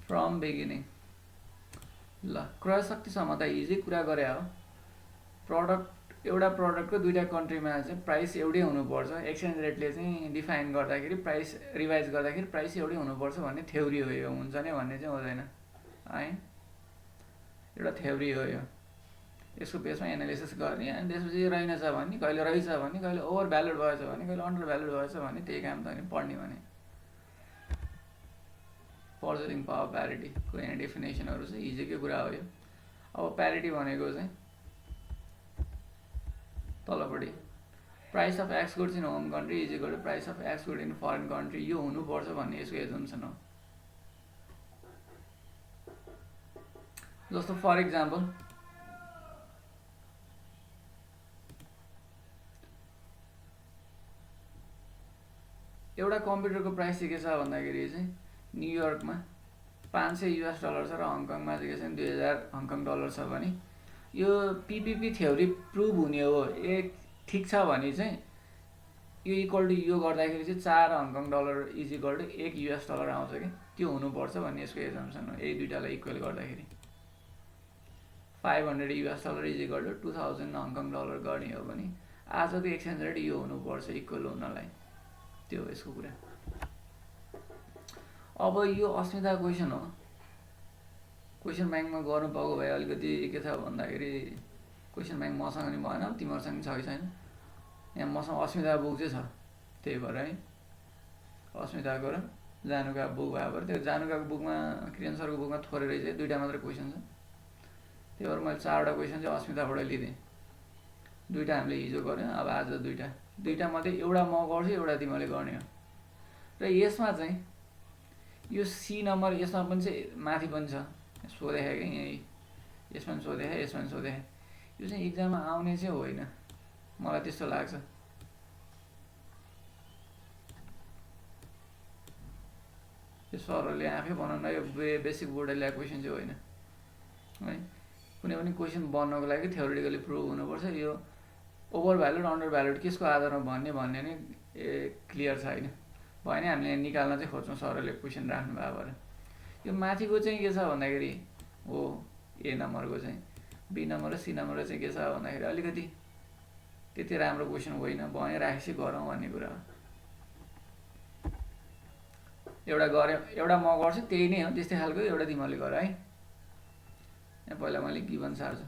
From beginning. ल क्रय शक्तिसम्म त इजी कुरा गरे हो। एउटा प्रडक्टको दुईवटा कन्ट्रीमा चाहिँ प्राइस एउटै हुनुपर्छ, एक्सचेन्ज रेटले चाहिँ डिफाइन गर्दाखेरि प्राइस रिभाइज गर्दाखेरि प्राइस एउटै हुनुपर्छ भन्ने थ्योरी हो यो, हुन्छ नै भन्ने चाहिँ हुँदैन है, एउटा थ्योरी हो यो। यसको बेसमा एनालिसिस गर्ने अनि त्यसपछि रहेनछ भने, कहिले रहेछ भने, कहिले ओभर भ्यालुड भएछ भने, कहिले अन्डर भ्यालुड भएछ भने त्यही काम त होइन पढ्ने भने। पर्चेसिङ पावर प्यारिटीको यहाँ डेफिनेसनहरू चाहिँ इजीकै कुरा हो यो। अब प्यारिटी भनेको चाहिँ तलपट्टि price of x goods in home country is equal to price of x good in foreign country, यो हुनुपर्छ भन्ने यसको एजम्सन हो। जस्तो फर इक्जाम्पल एउटा कम्प्युटरको प्राइस चाहिँ के छ भन्दाखेरि चाहिँ न्युयोर्कमा 500 US डलर छ र हङकङमा चाहिँ के छ 2000 हङकङ डलर छ भने यो पिपिपी थ्योरी प्रुभ हुने हो। ठिक छ भने चाहिँ यो इक्वल टु यो गर्दाखेरि चाहिँ 4 Hong Kong dollar is equal to 1 US dollar आउँछ कि त्यो हुनुपर्छ भन्ने यसको एजम्सन हो। यही दुईटालाई इक्वल गर्दाखेरि 500 US dollar is equal to 2000 Hong Kong dollar गर्ने हो भने आजको एक्सचेन्ज रेट यो हुनुपर्छ इक्वल हुनलाई, त्यो हो यसको कुरा। अब यो अस्मिता क्वेसन हो, क्वेसन ब्याङ्कमा गर्नु पाएको भए अलिकति के छ भन्दाखेरि क्वेसन ब्याङ्क मसँग नि भएन, तिमीहरूसँग छ कि छैन, यहाँ मसँग अस्मिता बुक चाहिँ छ, त्यही भएर है अस्मिताको र जानुका बुक भए भएर त्यो जानुकाको बुकमा किरण सरको बुकमा थोरै रहेछ, दुईवटा मात्रै क्वेसन छ, त्यही भएर मैले 4वटा क्वेसन चाहिँ अस्मिताबाट लिँदेँ। दुईवटा हामीले हिजो गऱ्यौँ, अब आज दुईवटा मध्ये एउटा म गर्छु, एउटा तिमीले गर्ने हो। र यसमा चाहिँ यो सी नम्बर यसमा पनि चाहिँ माथि पनि छ सोधेको कि यहीँ, यसमा पनि सोधेको, यसमा पनि सोधेको, यो चाहिँ इक्जाममा आउने चाहिँ होइन मलाई त्यस्तो लाग्छ। यो सरहरूले आफै बनाउन यो बेसिक बोर्डले ल्याएको क्वेसन चाहिँ होइन है। कुनै पनि क्वेसन बन्नको लागि थ्योरिटिकली प्रुभ हुनुपर्छ। यो ओभर भ्यालुड अन्डर भ्यालुड केसको आधारमा भन्ने नै क्लियर छैन, भयो भने हामीले निकाल्न चाहिँ खोज्छौँ सरहरूले क्वेसन राख्नु भयो भने। यो माथिको चाहिँ के छ भन्दाखेरि हो ए नम्बरको चाहिँ बी नम्बर र सी नम्बर चाहिँ के छ भन्दाखेरि अलिकति त्यति राम्रो क्वेसन होइन, भयो राखेपछि गरौँ भन्ने कुरा हो। एउटा गऱ्यो, एउटा म गर्छु त्यही नै हो, त्यस्तै खालको एउटा तिमीले गर है। यहाँ पहिला मैले गिभन सार्छु।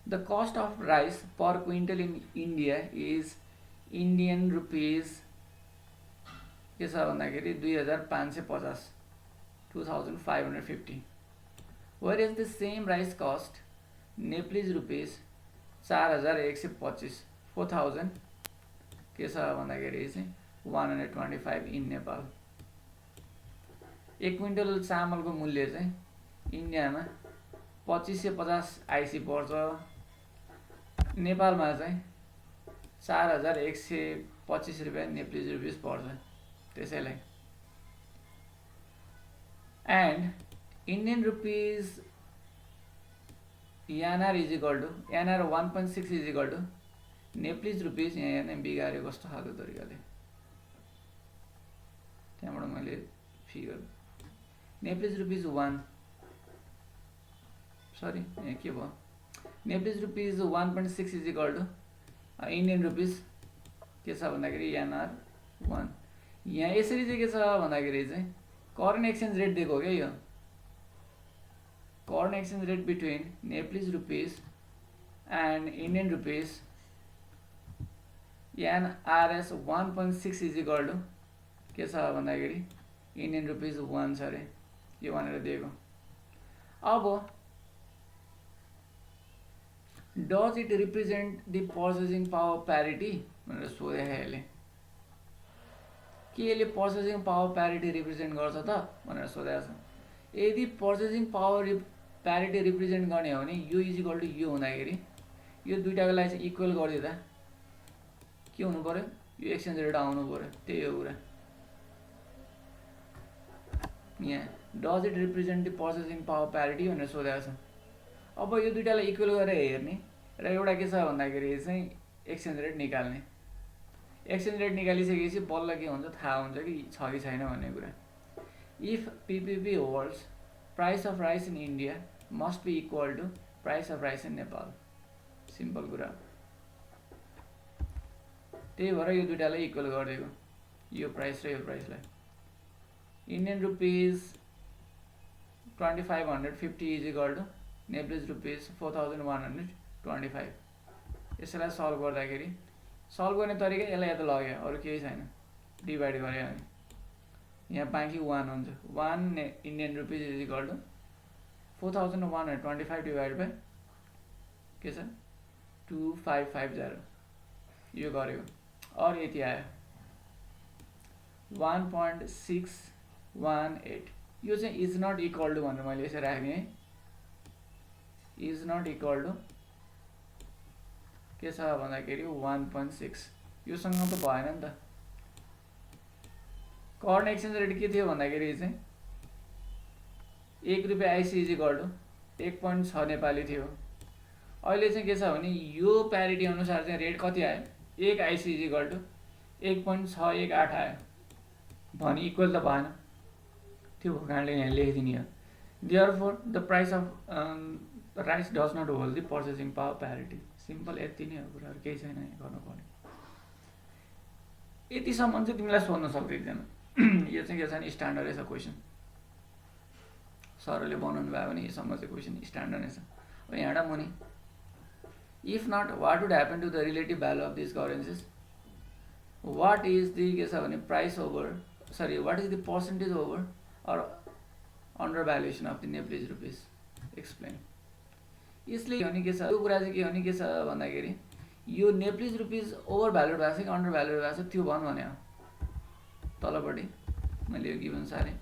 The cost of rice per quintal in India is Indian rupees के छ भन्दाखेरि 2550, 2550। Where is the same rice cost Nepalese rupees 4125, 4000 के छ भन्दाखेरि चाहिँ 125 इन नेपाल। 1 क्विन्टल चामलको मूल्य चाहिँ इन्डियामा 2550 आइसी पर्छ, नेपालमा चाहिँ 4125 रुपियाँ नेपाली रुपिस पर्छ त्यसैलाई। And Indian rupees NR is equal to NR 1.6 is equal to Nepali rupees, यहाँ हेर्ने बिगाऱ्यो कस्तो खालको तरिकाले, त्यहाँबाट मैले फिगर नेपाली रुपिज 1 सरी यहाँ के भयो, Nepali rupees 1.6 is equal to Indian rupees के छ भन्दाखेरि एनआर 1। यहाँ यसरी चाहिँ के छ भन्दाखेरि चाहिँ करेन्ट एक्सचेन्ज रेट दिएको हो क्या, यो current exchange rate between Nepali rupees and Indian rupees NRs 1.6 is equal to के छ भन्दाखेरि इन्डियन रुपिज 1 छ अरे, यो भनेर दिएको। अब does it represent the purchasing power parity भनेर सोधेको यसले, के यसले पर्चेसिङ पावर प्यारिटी रिप्रेजेन्ट गर्छ त भनेर सोधेको छ। यदि पर्चेसिङ पावर प्यारिटी रिप्रेजेन्ट गर्ने हो भने यो इज इक्वल टु यो हुँदाखेरि यो दुईटाको लागि चाहिँ इक्वल गरिदिँदा के हुनु पर्यो, यो एक्सचेन्ज रेट आउनु पर्यो, त्यही हो कुरा। यहाँ does it represent the purchasing power parity भनेर सोधेको छ। अब यो दुईटालाई इक्वल गरेर हेर्ने र एउटा के छ भन्दाखेरि चाहिँ एक्सचेन्ज रेट निकाल्ने। एक्सचेन्ज रेट निकालिसकेपछि बल्ल के हुन्छ थाहा हुन्छ कि छ कि छैन भन्ने कुरा। If PPP holds price of rice in India must be equal to price of rice in Nepal. Simple कुरा, त्यही भएर यो दुइटालाई इक्वल गरिदिएको, यो प्राइस र यो प्राइसलाई। Indian rupees 2550 is equal to Nepalese rupees 4125। यसलाई सल्भ गर्दाखेरि सल्भ गर्ने तरिका यसलाई यता लग्यो, अरू केही छैन। डिभाइड गऱ्यो भने यहाँ बाँकी 1 हुन्छ। 1 Indian rupees is equal to 4125 divide by के छ 2550, यो गरेको। और यति आयो 1.618। यो चाहिँ इज नट इक्वल टु भनेर मैले यसरी राखेँ है, इज नट इक्वल टु के छ भन्दाखेरि 1.6। योसँग त भएन नि त। करन्ट एक्सचेन्ज रेट के थियो भन्दाखेरि चाहिँ 1 रुपियाँ आइसी इज इक्वल टु 1.6 नेपाली थियो। अहिले चाहिँ के छ भने यो प्यारिटी अनुसार चाहिँ रेट कति आयो, 1 आइसी इज इक्वल टु 1.618 आयो भने इक्वल त भएन। त्यो कारणले यहाँ लेखिदिने हो। Therefore the price of rice does not hold the purchasing power parity. Simple यति नै हो, कुराहरू केही छैन गर्नुपर्ने। यतिसम्म चाहिँ तिमीलाई सोध्न सक्दैन। यो चाहिँ के छ भने स्ट्यान्डर्ड रहेछ क्वेसन, सरले बनाउनु भयो भने योसम्म चाहिँ क्वेसन स्ट्यान्डर्ड रहेछ। अब यहाँबाट मुनि if not what would happen to the relative value of this currencies, what is the के छ भने price over sorry what is the percentage over or under valuation of the Nepalese rupees, explain. यसले के हो नि के छ, यो कुरा चाहिँ के हो नि के छ भन्दाखेरि यो नेप्लिज रुपिज ओभर भ्यालु भएको छ कि अन्डर भ्यालु भएको छ त्यो भन् भने हो। तलपट्टि मैले यो गिभन सारेँ।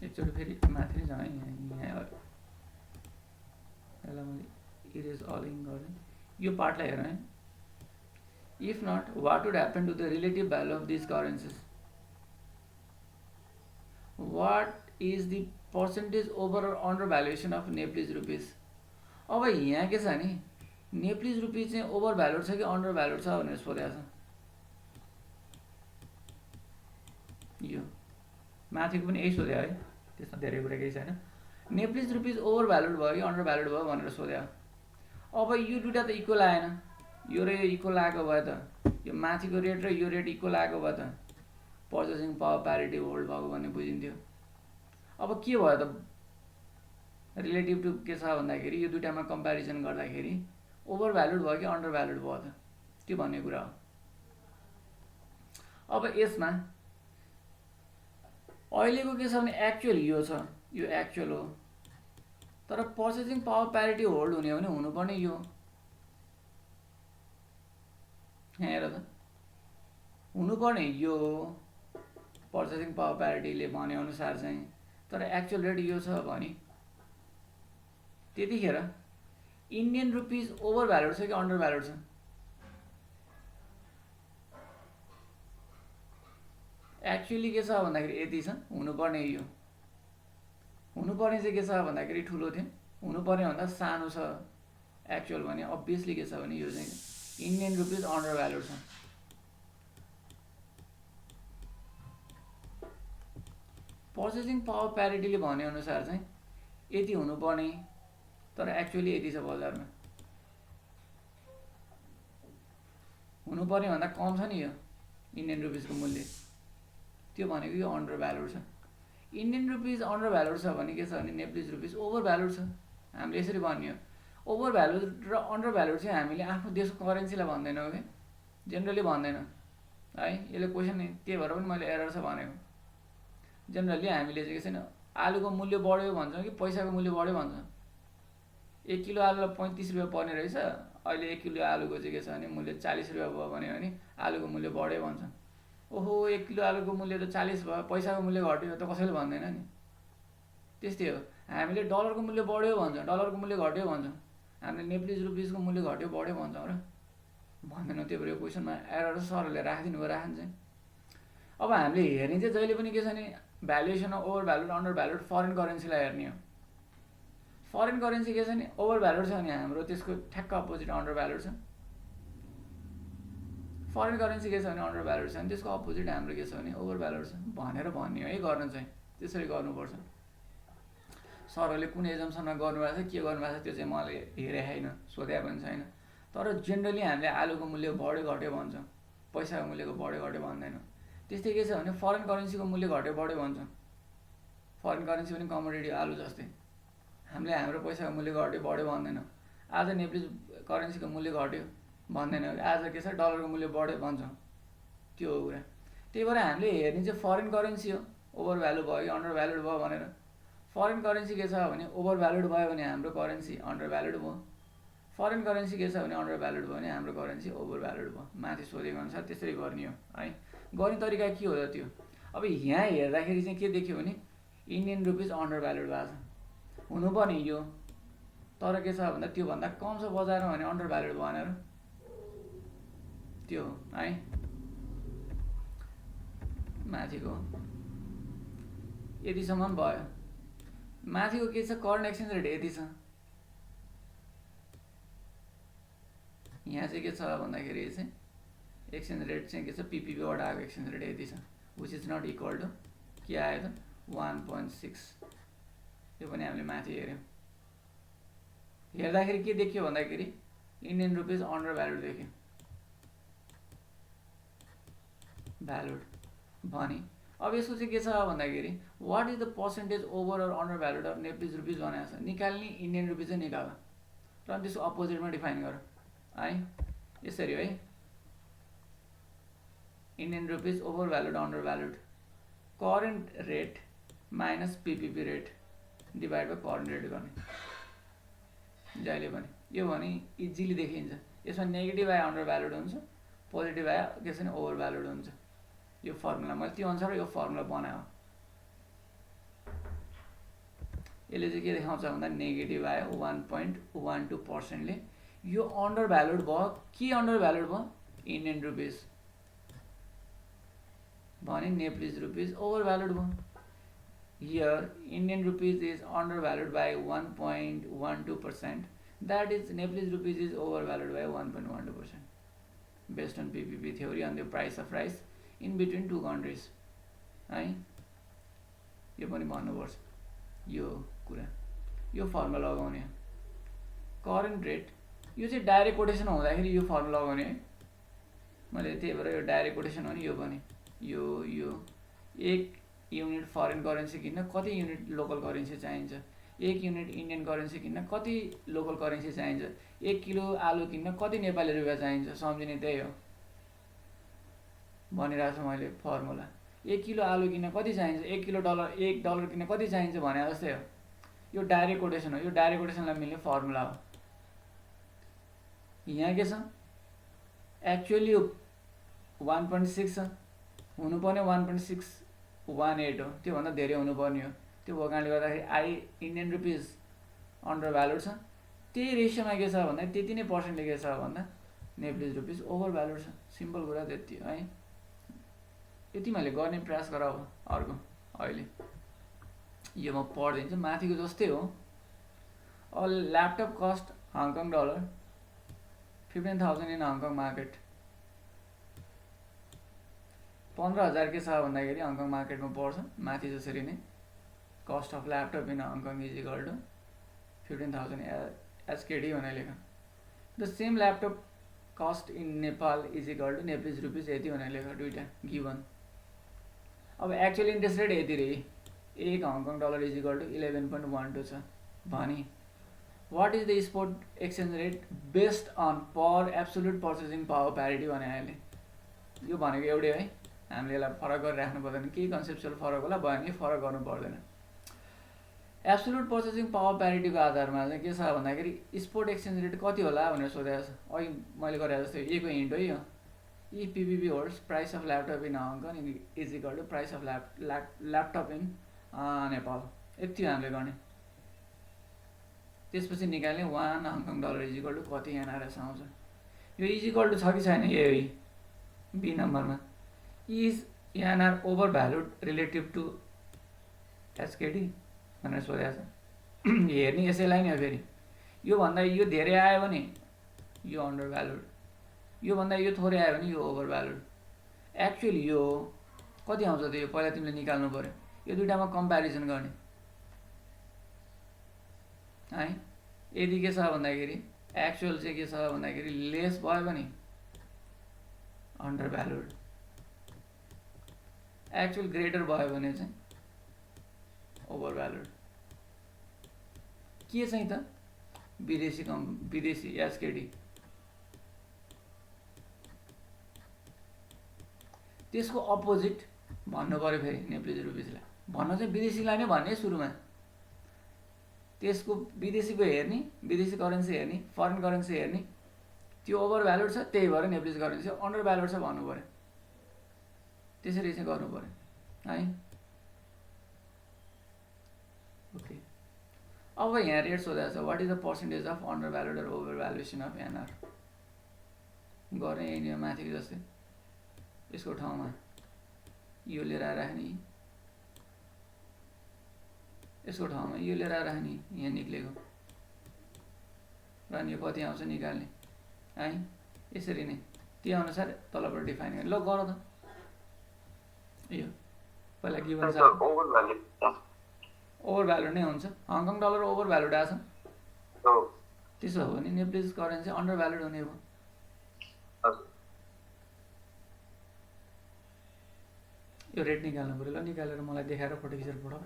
एकचोटि फेरि माथि जाउँ है, यहाँ यसलाई मैले इरेज अलिङ गरेँ। यो पार्टलाई हेरौँ है। If not what would happen to the relative value of this currencies, what is the percentage over under valuation of Nepalese rupees. अब यहाँ के छ नि नेप्लिज रुपिज चाहिँ ओभर भ्यालुड छ कि अन्डर भ्यालुड छ भनेर सोधेको छ। यो माथिको पनि यही सोध्यो है, त्यसमा धेरै कुरा केही छैन। नेप्लिज रुपिज ओभर भ्यालुड भयो कि अन्डर भ्यालुड भयो भनेर सोध्यो। अब यो दुइटा त इक्वल आएन, यो र यो इक्वल आएको भयो त, यो माथिको रेट र यो रेट इक्वल आएको भयो त, पर्चेसिङ पावर प्यारिटी होल्ड भएको भन्ने बुझिन्थ्यो। अब के भयो त रिलेटिभ टु के छ भन्दाखेरि यो दुइटामा कम्पेरिजन गर्दाखेरि ओभर भ्यालुड भयो कि अन्डर भ्यालुड भयो त, त्यो भन्ने कुरा हो। अब यसमा अहिलेको के छ भने एक्चुअल यो छ, यो एक्चुअल हो, तर पर्चेसिङ पावर प्यारिटी होल्ड हुने हो भने हुनुपर्ने यो। यहाँ हेर त हुनुपर्ने यो पर्चेसिङ पावर प्यारिटीले भने अनुसार चाहिँ, तर एक्चुअल रेट यो छ भने त्यतिखेर इन्डियन रुपिज ओभर भ्यालुड छ कि अन्डर भ्यालुड छ। एक्चुअली के छ भन्दाखेरि यति छ, हुनुपर्ने यो, हुनुपर्ने चाहिँ के छ भन्दाखेरि ठुलो थियो, हुनुपर्ने भन्दा सानो छ एक्चुअल भने अभियसली के छ भने यो चाहिँ इन्डियन रुपिज अन्डर भ्यालुड छ। पर्चेसिङ पावर प्यारिटीले भने अनुसार चाहिँ यति हुनुपर्ने, तर एक्चुअली यति छ बजारमा। हुनुपर्ने भन्दा कम छ नि यो इन्डियन रुपिजको मूल्य, त्यो भनेको यो अन्डर भ्यालुड छ। इन्डियन रुपिज अन्डर भ्यालुड छ भने के छ भने नेप्लिज रुपिज ओभर भ्यालुड छ। हामीले यसरी भन्ने हो, ओभर भ्यालुड र अन्डर भ्यालुड चाहिँ हामीले आफ्नो देशको करेन्सीलाई भन्दैनौँ कि जेनरली भन्दैन है। यसले क्वेसन नि त्यही भएर पनि मैले एरर छ भनेको। जेनरली हामीले चाहिँ के छैन आलुको मूल्य बढ्यो भन्छौँ कि पैसाको मूल्य बढ्यो भन्छौँ। 1 किलो आलुलाई 35 रुपियाँ पर्ने रहेछ, अहिले 1 किलो आलुको चाहिँ के छ भने मूल्य 40 रुपियाँ भयो भने आलुको मूल्य बढ्यो भन्छौँ। ओहो 1 किलो आलुको मूल्य त 40 भयो, पैसाको मूल्य घट्यो त कसैले भन्दैन नि। त्यस्तै हो, हामीले डलरको मूल्य बढ्यो भन्छौँ, डलरको मूल्य घट्यो भन्छौँ, हामीले नेप्लिज रुपिजको मूल्य घट्यो बढ्यो भन्छौँ र भन्दैनौँ। त्यही भएर यो क्वेसनमा एरर सरहरूले राखिदिनु भयो, राखन्छ। अब हामीले हेर्ने चाहिँ जहिले पनि के छ भने valuation over valued under valued foreign करेन्सीलाई हेर्ने हो। फरेन करेन्सी के छ नि ओभर भ्यालुड छ भने हाम्रो त्यसको ठ्याक्क अपोजिट अन्डर भ्यालुड छ। फरेन करेन्सी के छ भने अन्डर भ्यालुड छ भने त्यसको अपोजिट हाम्रो के छ भने ओभर भ्यालुड छ भनेर भन्ने है गर्नु चाहिँ त्यसरी गर्नुपर्छ। सरहरूले कुन एजम्सनमा गर्नुभएको छ के गर्नुभएको छ त्यो चाहिँ मैले हेरेँ छैन सोधे पनि छैन। तर जेनरली हामीले आलुको मूल्य बढ्यो घट्यो भन्छौँ, पैसाको मूल्यको बढ्यो घट्यो भन्दैनौँ। त्यस्तै के छ भने फरेन करेन्सीको मूल्य घट्यो बढ्यो भन्छौँ। फरेन करेन्सी पनि कमोडिटी आलु जस्तै हामीले हाम्रो पैसाको मूल्य घट्यो बढ्यो भन्दैनौँ। आज नेप्लिज करेन्सीको मूल्य घट्यो भन्दैनौँ, आज के छ डलरको मूल्य बढ्यो भन्छौँ, त्यो हो कुरा। त्यही भएर हामीले हेर्ने चाहिँ फरेन करेन्सी हो ओभर भ्यालु भयो कि अन्डर भ्यालुड भयो भनेर। फरेन करेन्सी के छ भने ओभर भ्यालुड भयो भने हाम्रो करेन्सी अन्डर भ्यालुड भयो, फरेन करेन्सी के छ भने अन्डर भ्यालुड भयो भने हाम्रो करेन्सी ओभर भ्यालुड भयो। माथि सोधेको अनुसार त्यसरी गर्ने हो है। गर्ने तरिका के हो त त्यो? अब यहाँ हेर्दाखेरि चाहिँ के देख्यो भने इन्डियन रुपिज अन्डर भ्यालुड भएको छ, हुनुपर्ने यो, तर के छ भन्दा त्योभन्दा कम छ बजारमा भने अन्डर भ्यालुड भनेर त्यो है। माथिको यतिसम्म भयो। माथिको के छ करेन्ट एक्सचेन्ज रेट यति छ। यहाँ चाहिँ के छ भन्दाखेरि चाहिँ एक्सचेन्ज रेट चाहिँ के छ पिपिपीबाट आएको एक्सचेन्ज रेट यति छ, which is not equal to के आयो त 1.6। यो पनि हामीले माथि हेऱ्यौँ। हेर्दाखेरि के देखियो भन्दाखेरि इन्डियन रुपिज अन्डर भ्यालुड देख्यो, भ्यालुड भने। अब यसको चाहिँ के छ भन्दाखेरि what is the percentage over or under valued of Nepalese rupees भनेको छ। निकाल्ने इन्डियन रुपिज चाहिँ निकाल र त्यसको अपोजिटमा डिफाइन गर है, यसरी है। Indian rupees over valued under valued current rate minus PPP rate divide by current rate गर्ने जहिले पनि। यो भने इजिली देखिन्छ। यसमा नेगेटिभ आए अन्डर भ्यालुड हुन्छ, पोजिटिभ आए के छ भने ओभर भ्यालुड हुन्छ। यो फर्मुला मैले त्यो अनुसार यो फर्मुला बनायो। यसले चाहिँ के देखाउँछ भन्दा नेगेटिभ आयो 1.12%ले यो अन्डर भ्यालुड भयो। के अन्डर भ्यालुड भयो? इन्डियन रुपिज भने नेप्लिज रुपिज ओभर भ्यालुड भयो। Here Indian rupees is under valued by 1.12%, that is Nepalese rupees is over valued by 1.12% based on PPP theory on the price of rice in between two countries है। यो पनि भन्नुपर्छ यो कुरा। यो formula लगाउने current rate, यो चाहिँ डाइरेक्ट कोटेसन हुँदाखेरि यो फर्मुला लगाउने है मैले। त्यही भएर यो डाइरेक्ट कोटेसन हो नि। यो पनि यो 1 युनिट फरेन करेन्सी किन्न कति युनिट लोकल करेन्सी चाहिन्छ, 1 युनिट इन्डियन करेन्सी किन्न कति लोकल करेन्सी चाहिन्छ, 1 किलो आलु किन्न कति नेपाली रुपियाँ चाहिन्छ, सम्झिने त्यही हो भनिरहेको छु मैले फर्मुला। 1 किलो आलु किन्न कति चाहिन्छ, 1 डलर किन्न कति चाहिन्छ भने जस्तै हो। यो डाइरेक्ट कोटेसन हो। यो डाइरेक्ट कोटेसनलाई मिल्ने फर्मुला हो। यहाँ के छ एक्चुअली 1.6 छ, हुनुपर्ने 1.618 हो, त्योभन्दा धेरै हुनुपर्ने हो। त्यो भएको कारणले गर्दाखेरि इन्डियन रुपिज अन्डर भ्यालुड छ। त्यही रेसियोमा के छ भन्दा त्यति नै पर्सेन्टले के छ भन्दा नेप्लिज रुपिज ओभर भ्यालुड छ। सिम्पल कुरा त्यति है। यति मैले गर्ने प्रयास गर। अब अर्को अहिले यो म पढिदिन्छु, माथिको जस्तै हो। A laptop cost Hong Kong dollar 15,000 in Hong Kong market. 15,000 के छ भन्दाखेरि हङकङ मार्केटमा पर्छ माथि जसरी नै। Cost of laptop in Hong Kong is equal to 15,000 HKD भनेर लेख। The same laptop cost in Nepal is equal to Nepalese rupees यति भनेर लेख, दुईवटा गिभन। अब एक्चुअली इन्ट्रेस्ट रेट यति रे, 1 Hong Kong dollar is equal to 11.12 छ भने what is the sport exchange rate based on pure absolute purchasing power parity भने अहिले। यो भनेको एउटै है, हामीले यसलाई फरक गरेर राख्नु पर्दैन। केही कन्सेप्चुअल फरक होला, भयो भने फरक गर्नु पर्दैन। एब्सोल्युट पर्चेसिङ पावर प्यारिटीको आधारमा चाहिँ के छ भन्दाखेरि स्पोर्ट एक्सचेन्ज रेट कति होला भनेर सोधेको छ। अघि मैले गरे जस्तै ए को हिन्ट है यो। E PPP holds price of laptop in Hong Kong is equal to price of laptop in Nepal. यति हामीले गर्ने। त्यसपछि निकाल्ने 1 Hong Kong dollar is equal to कति एनआरएस आउँछ। यो इज इक्वल टु छ कि छैन यही बी नम्बरमा। Is NR over valued relative to HKD भनेर सोधेको छ। हेर्ने यसैलाई नै हो। फेरि योभन्दा यो धेरै आयो भने यो अन्डर भ्यालुड, योभन्दा यो थोरै आयो भने यो ओभर भ्यालुड। एक्चुअली यो कति आउँछ त यो पहिला तिमीले निकाल्नु पऱ्यो, यो दुइटामा कम्पेरिजन गर्ने है। यदि के छ भन्दाखेरि एक्चुअल चाहिँ के छ भन्दाखेरि लेस भयो भने अन्डर भ्यालुड, एक्चुअल ग्रेटर भयो भने चाहिँ ओभर भ्यालुड। के चाहिँ त विदेशी एसकेडी, त्यसको अपोजिट भन्नु पऱ्यो फेरि नेपाली रुपिसलाई भन्न चाहिँ विदेशीलाई नै भन्ने सुरुमा, त्यसको विदेशीको हेर्ने, विदेशी करेन्सी हेर्ने, फरेन करेन्सी हेर्ने, त्यो ओभर भ्यालुड छ त्यही भएर नेपाली करेन्सी अन्डर भ्यालुड छ भन्नु पऱ्यो। त्यसरी चाहिँ गर्नु पऱ्यो है। ओके, अब यहाँ रेट सोधेको छ, what is the percentage of under valued र ओभर भ्यालुएसन अफ एनआर। गर्ने यही माथिको जस्तै यसको ठाउँमा यो लिएर राख्ने, यसको ठाउँमा यो लिएर राख्ने, यहाँ निक्लेको र अनि यो कति आउँछ निकाल्ने है। यसरी नै त्यो अनुसार तलबाट डिफाइन गर्ने। ल गर त, यो पहिला गिभन छ ओभर भ्यालुड नै हुन्छ। हङकङ डलर ओभर भ्यालुड आछ, त्यसो हो भने नेप्लिज करेन्सी अन्डर भ्यालुड हुने हो। यो रेट निकाल्नु पऱ्यो। ल निकालेर मलाई देखाएर फोटो खिचेर पठाऊ।